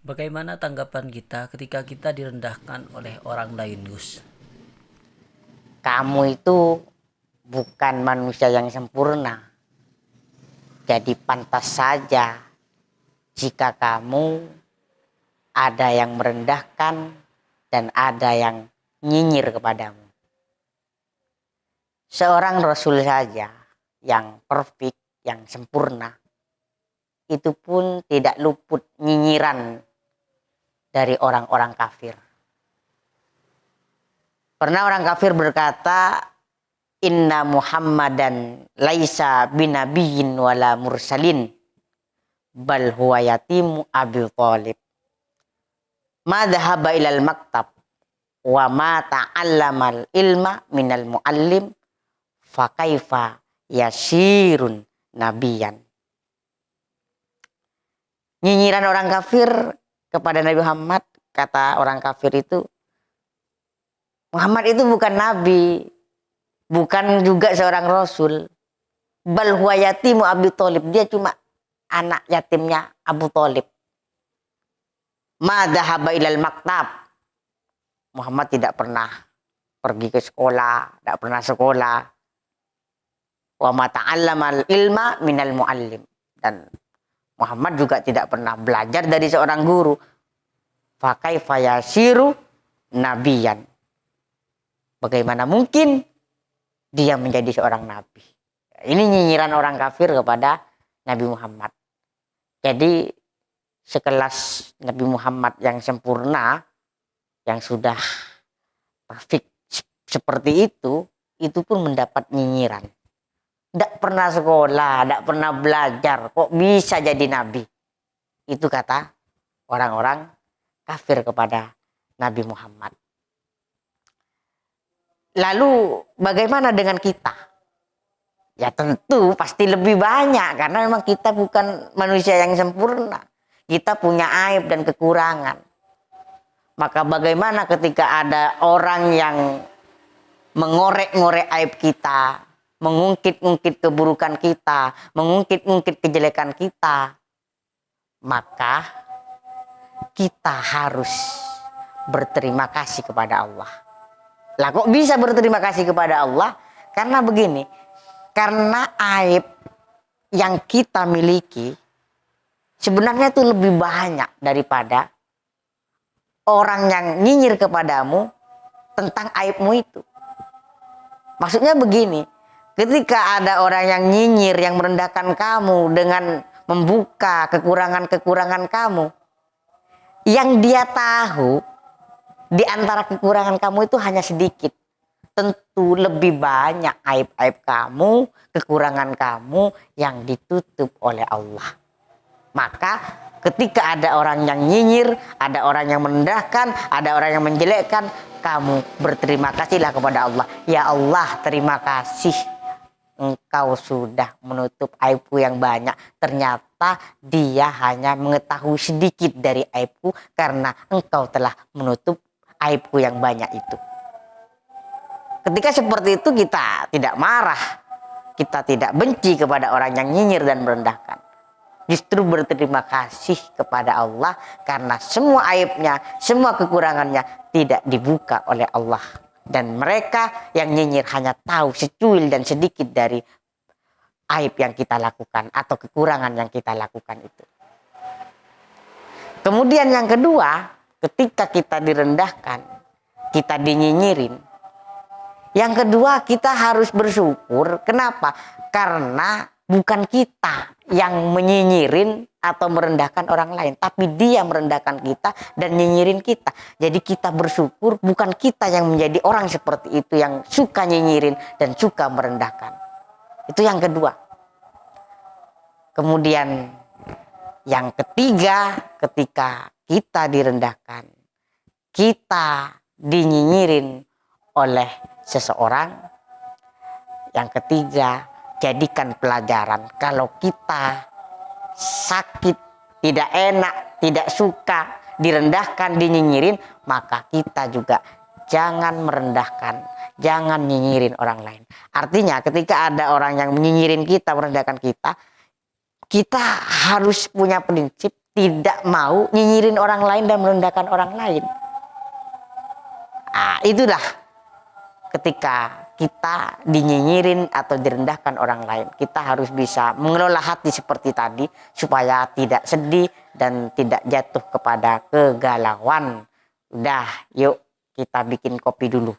Bagaimana tanggapan kita ketika kita direndahkan oleh orang lain, Gus? Kamu itu bukan manusia yang sempurna. Jadi pantas saja jika kamu ada yang merendahkan dan ada yang nyinyir kepadamu. Seorang Rasul saja yang perfect, yang sempurna, itu pun tidak luput nyinyiran dari orang-orang kafir. Pernah orang kafir berkata, Inna Muhammadan laisa binabiyyin wala mursalin bal huwa yatimu Abi Thalib. Ma dhahaba ilal maktab wa ma ta'allamal ilma minal muallim fa kaifa yasirun nabiyan. Nyinyiran orang kafir kepada Nabi Muhammad, kata orang kafir itu, Muhammad itu bukan nabi, bukan juga seorang rasul. Bal huwa yatimu Abi Thalib, dia cuma anak yatimnya Abu Thalib. Ma dhahaba ilal maktab, Muhammad tidak pernah pergi ke sekolah, tidak pernah sekolah. Wa ma ta'allamal ilma minal muallim, dan Muhammad juga tidak pernah belajar dari seorang guru. Fa kaifa yasiru nabiyan, bagaimana mungkin dia menjadi seorang nabi? Ini nyinyiran orang kafir kepada Nabi Muhammad. Jadi sekelas Nabi Muhammad yang sempurna, yang sudah perfect seperti itu pun mendapat nyinyiran. Tidak pernah sekolah, tidak pernah belajar, kok bisa jadi nabi? Itu kata orang-orang kafir kepada Nabi Muhammad. Lalu bagaimana dengan kita? Ya tentu pasti lebih banyak, karena memang kita bukan manusia yang sempurna. Kita punya aib dan kekurangan. Maka bagaimana ketika ada orang yang mengorek-ngorek aib kita, mengungkit-ungkit keburukan kita, mengungkit-ungkit kejelekan kita, maka kita harus berterima kasih kepada Allah. Lah kok bisa berterima kasih kepada Allah? Karena begini, karena aib yang kita miliki sebenarnya itu lebih banyak daripada orang yang nyinyir kepadamu tentang aibmu itu. Maksudnya begini, ketika ada orang yang nyinyir, yang merendahkan kamu dengan membuka kekurangan-kekurangan kamu, yang dia tahu di antara kekurangan kamu itu hanya sedikit. Tentu lebih banyak aib-aib kamu, kekurangan kamu yang ditutup oleh Allah. Maka ketika ada orang yang nyinyir, ada orang yang merendahkan, ada orang yang menjelekkan, kamu berterima kasihlah kepada Allah. Ya Allah, terima kasih, Engkau sudah menutup aibku yang banyak. Ternyata dia hanya mengetahui sedikit dari aibku, karena Engkau telah menutup aibku yang banyak itu. Ketika seperti itu kita tidak marah, kita tidak benci kepada orang yang nyinyir dan merendahkan. Justru berterima kasih kepada Allah karena semua aibnya, semua kekurangannya tidak dibuka oleh Allah. Dan mereka yang nyinyir hanya tahu secuil dan sedikit dari aib yang kita lakukan atau kekurangan yang kita lakukan itu. Kemudian yang kedua, ketika kita direndahkan, kita dinyinyirin, yang kedua kita harus bersyukur. Kenapa? Karena bukan kita yang menyinyirin atau merendahkan orang lain, tapi dia merendahkan kita dan nyinyirin kita. Jadi kita bersyukur bukan kita yang menjadi orang seperti itu, yang suka nyinyirin dan suka merendahkan. Itu yang kedua. Kemudian yang ketiga, ketika kita direndahkan, kita dinyinyirin oleh seseorang, yang ketiga, jadikan pelajaran. Kalau kita sakit, tidak enak, tidak suka direndahkan, dinyinyirin, maka kita juga jangan merendahkan, jangan nyinyirin orang lain. Artinya ketika ada orang yang menyinyirin kita, merendahkan kita, kita harus punya prinsip tidak mau nyinyirin orang lain dan merendahkan orang lain. Nah, itulah ketika kita dinyinyirin atau direndahkan orang lain, kita harus bisa mengelola hati seperti tadi supaya tidak sedih dan tidak jatuh kepada kegalauan. Udah, yuk kita bikin kopi dulu.